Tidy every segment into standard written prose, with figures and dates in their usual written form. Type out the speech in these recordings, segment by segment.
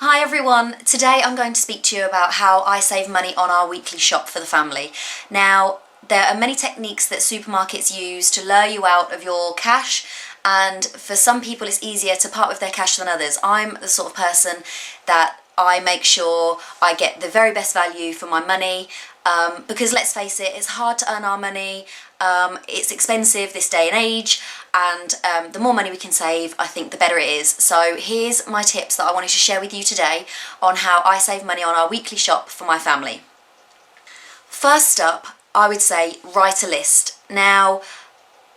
Hi everyone, today I'm going to speak to you about how I save money on our weekly shop for the family. Now, there are many techniques that supermarkets use to lure you out of your cash, and for some people it's easier to part with their cash than others. I'm the sort of person that I make sure I get the very best value for my money, because let's face it, it's hard to earn our money, it's expensive this day and age, and the more money we can save, I think the better it is. So here's my tips that I wanted to share with you today on how I save money on our weekly shop for my family. First up, I would say write a list. Now,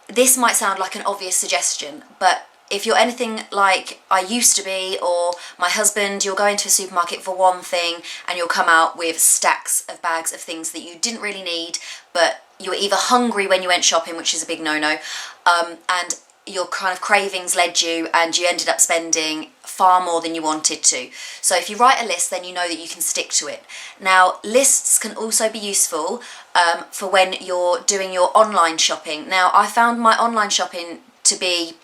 this might sound like an obvious suggestion, but if you're anything like I used to be, or my husband, you'll go into a supermarket for one thing and you'll come out with stacks of bags of things that you didn't really need, but you were either hungry when you went shopping, which is a big no-no, and your kind of cravings led you and you ended up spending far more than you wanted to. So if you write a list, then you know that you can stick to it. Now, lists can also be useful for when you're doing your online shopping. Now, I found my online shopping to be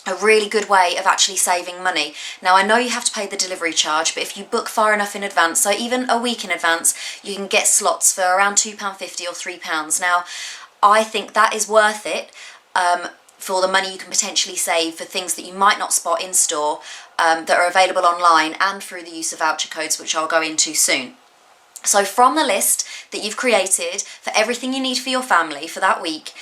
a really good way of actually saving money. Now, I know you have to pay the delivery charge, but if you book far enough in advance, so even a week in advance, you can get slots for around £2.50 or £3. Now, I think that is worth it for the money you can potentially save for things that you might not spot in store, that are available online and through the use of voucher codes, which I'll go into soon. So from the list that you've created for everything you need for your family for that week,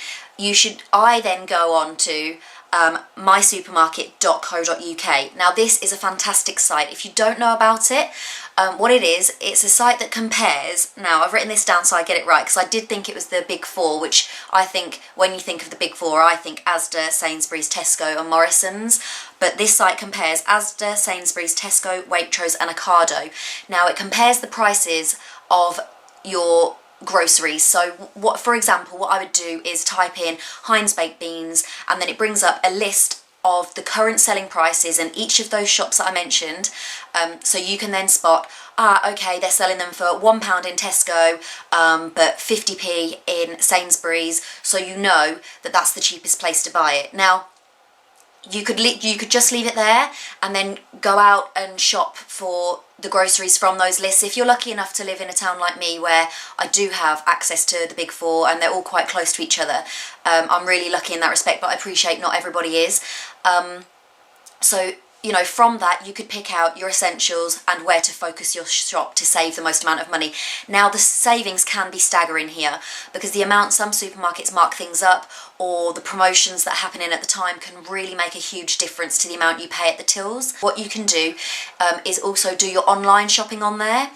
I then go on to mysupermarket.co.uk. Now, this is a fantastic site. If you don't know about it, what it is, it's a site that compares. Now, I've written this down so I get it right, because I did think it was the big four, which I think when you think of the big four, I think Asda, Sainsbury's, Tesco and Morrison's. But this site compares Asda, Sainsbury's, Tesco, Waitrose and Ocado. Now, it compares the prices of your groceries. So what, for example, what I would do is type in Heinz baked beans, and then it brings up a list of the current selling prices in each of those shops that I mentioned, so you can then spot, okay, they're selling them for £1 in Tesco, but 50p in Sainsbury's, so you know that that's the cheapest place to buy it. Now, you could just leave it there and then go out and shop for the groceries from those lists. If you're lucky enough to live in a town like me, where I do have access to the big four and they're all quite close to each other, I'm really lucky in that respect, but I appreciate not everybody is. So, you know, from that you could pick out your essentials and where to focus your shop to save the most amount of money. Now, the savings can be staggering here, because the amount some supermarkets mark things up, or the promotions that happen in at the time, can really make a huge difference to the amount you pay at the tills. What you can do is also do your online shopping on there.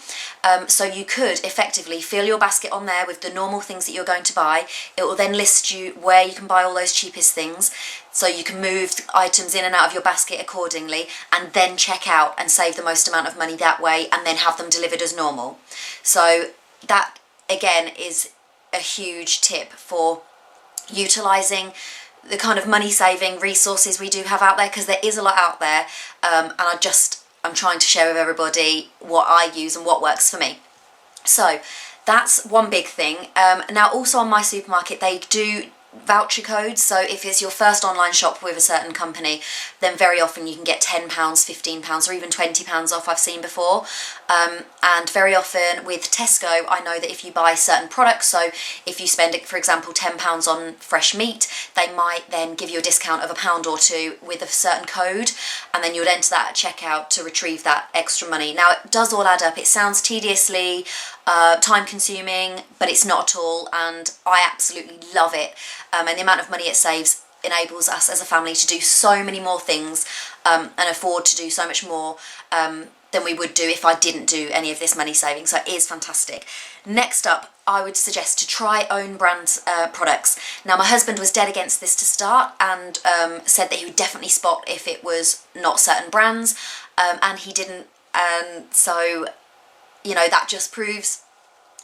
So you could effectively fill your basket on there with the normal things that you're going to buy. It will then list you where you can buy all those cheapest things, so you can move items in and out of your basket accordingly, and then check out and save the most amount of money that way, and then have them delivered as normal. So that, again, is a huge tip for utilising the kind of money saving resources we do have out there, because there is a lot out there, and I'm trying to share with everybody what I use and what works for me. So that's one big thing. Now, also on My Supermarket, they do voucher codes. So if it's your first online shop with a certain company, then very often you can get £10, £15 or even £20 off, I've seen before. And very often with Tesco, I know that if you buy certain products, so if you spend, for example, £10 on fresh meat, they might then give you a discount of £1 or two with a certain code, and then you would enter that at checkout to retrieve that extra money. Now, it does all add up. It sounds tediously time consuming, but it's not at all, and I absolutely love it. And the amount of money it saves enables us as a family to do so many more things, and afford to do so much more than we would do if I didn't do any of this money saving. So it is fantastic. Next up, I would suggest to try own brand products. Now, my husband was dead against this to start, and said that he would definitely spot if it was not certain brands, and he didn't. So, you know, that just proves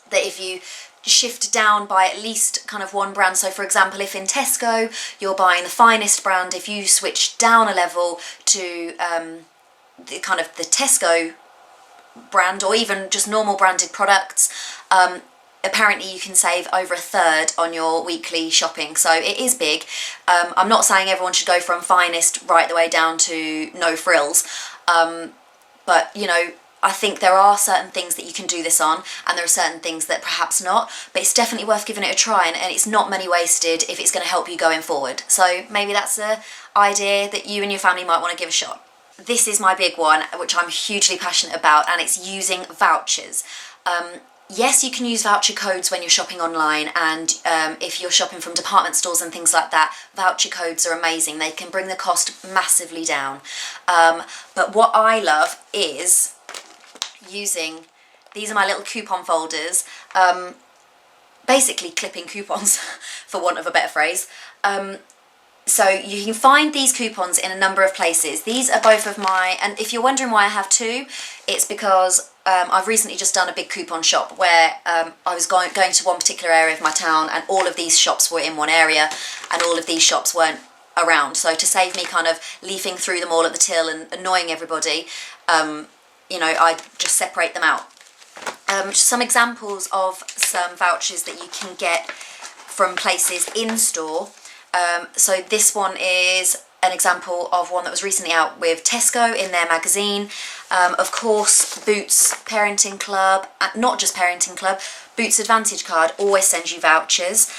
that if you shift down by at least kind of one brand, so for example, if in Tesco you're buying the Finest brand, if you switch down a level to the kind of the Tesco brand, or even just normal branded products, apparently you can save over a third on your weekly shopping. So it is big. I'm not saying everyone should go from Finest right the way down to No Frills, but you know, I think there are certain things that you can do this on, and there are certain things that perhaps not, but it's definitely worth giving it a try, and it's not money wasted if it's going to help you going forward. So maybe that's an idea that you and your family might want to give a shot. This is my big one, which I'm hugely passionate about, and it's using vouchers. Yes, you can use voucher codes when you're shopping online, and if you're shopping from department stores and things like that, voucher codes are amazing. They can bring the cost massively down. But what I love is using, these are my little coupon folders, basically clipping coupons for want of a better phrase. So you can find these coupons in a number of places. These are both of my, and if you're wondering why I have two, it's because I've recently just done a big coupon shop where I was going to one particular area of my town, and all of these shops were in one area and all of these shops weren't around. So to save me kind of leafing through them all at the till and annoying everybody, you know, I just separate them out. Some examples of some vouchers that you can get from places in store. So this one is an example of one that was recently out with Tesco in their magazine. Of course, Boots Parenting Club, not just Parenting Club, Boots Advantage Card always sends you vouchers.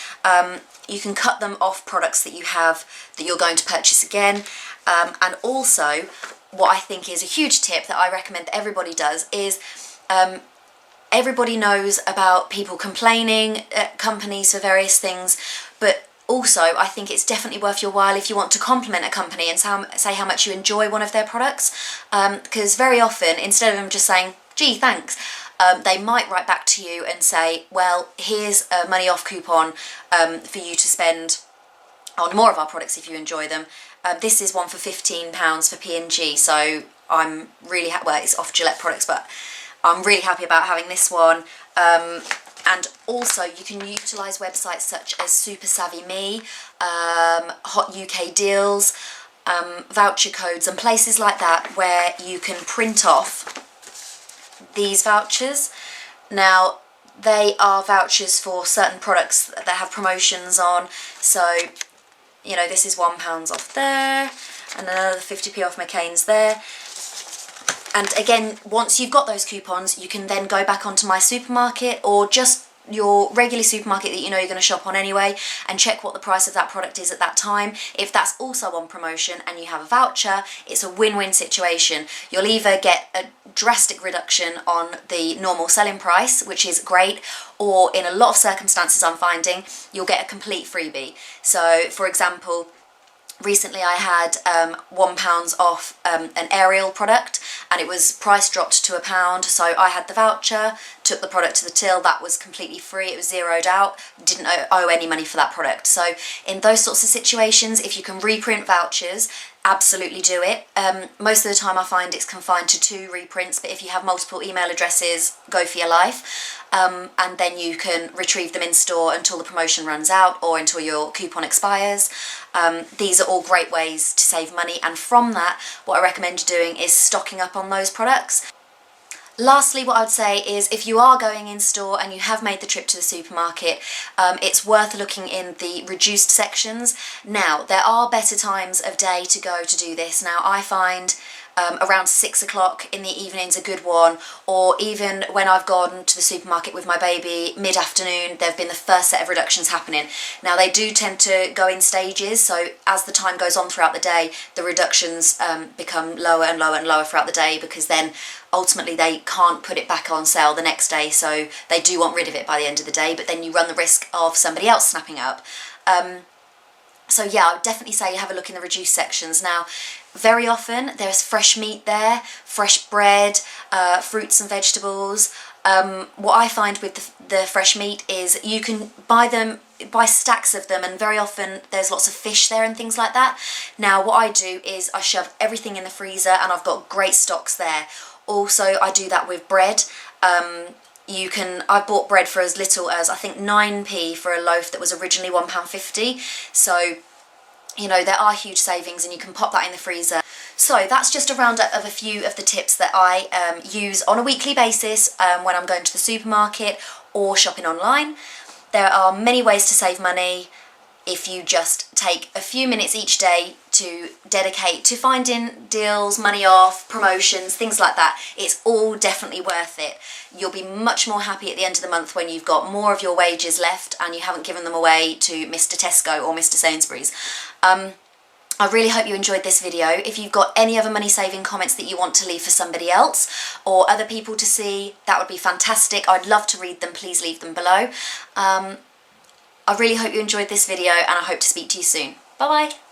You can cut them off products that you have that you're going to purchase again. And also, what I think is a huge tip that I recommend that everybody does is everybody knows about people complaining at companies for various things, but also I think it's definitely worth your while if you want to compliment a company and say how much you enjoy one of their products, because very often, instead of them just saying, gee, thanks, they might write back to you and say, well, here's a money off coupon for you to spend on more of our products if you enjoy them. This is one for £15 for P&G, so I'm really well, it's off Gillette products, but I'm really happy about having this one. And also you can utilise websites such as Super Savvy Me, Hot UK Deals, voucher codes and places like that where you can print off these vouchers. Now, they are vouchers for certain products that have promotions on, so you know, this is £1 off there and another 50p off McCain's there. And again, once you've got those coupons, you can then go back onto My Supermarket or just your regular supermarket that you know you're going to shop on anyway and check what the price of that product is at that time. If that's also on promotion and you have a voucher, it's a win-win situation. You'll either get a drastic reduction on the normal selling price, which is great, or in a lot of circumstances I'm finding, you'll get a complete freebie. So, for example, recently I had £1 off an Ariel product, and it was price dropped to £1, so I had the voucher, took the product to the till, that was completely free, it was zeroed out, didn't owe any money for that product. So in those sorts of situations, if you can reprint vouchers, absolutely do it. Most of the time I find it's confined to 2 reprints, but if you have multiple email addresses, go for your life. And then you can retrieve them in store until the promotion runs out or until your coupon expires. These are all great ways to save money, and from that, what I recommend you doing is stocking up on those products. Lastly, what I would say is if you are going in store and you have made the trip to the supermarket, it's worth looking in the reduced sections. Now, there are better times of day to go to do this. Now, I find around 6 o'clock in the evening's a good one, or even when I've gone to the supermarket with my baby mid-afternoon, there have been the first set of reductions happening. Now, they do tend to go in stages, so as the time goes on throughout the day, the reductions become lower and lower and lower throughout the day, because then ultimately they can't put it back on sale the next day, so they do want rid of it by the end of the day, but then you run the risk of somebody else snapping up. So yeah, I would definitely say have a look in the reduced sections. Now, very often there's fresh meat there, fresh bread, fruits and vegetables. What I find with the fresh meat is you can buy stacks of them, and very often there's lots of fish there and things like that. Now, what I do is I shove everything in the freezer, and I've got great stocks there. Also, I do that with bread. I bought bread for as little as, I think, 9p for a loaf that was originally £1.50. So, you know, there are huge savings, and you can pop that in the freezer. So that's just a roundup of a few of the tips that I use on a weekly basis when I'm going to the supermarket or shopping online. There are many ways to save money. if you just take a few minutes each day to dedicate to finding deals, money off, promotions, things like that. It's all definitely worth it. You'll be much more happy at the end of the month when you've got more of your wages left and you haven't given them away to Mr. Tesco or Mr. Sainsbury's. I really hope you enjoyed this video. If you've got any other money saving comments that you want to leave for somebody else or other people to see, that would be fantastic. I'd love to read them. Please leave them below. I really hope you enjoyed this video and I hope to speak to you soon. Bye bye.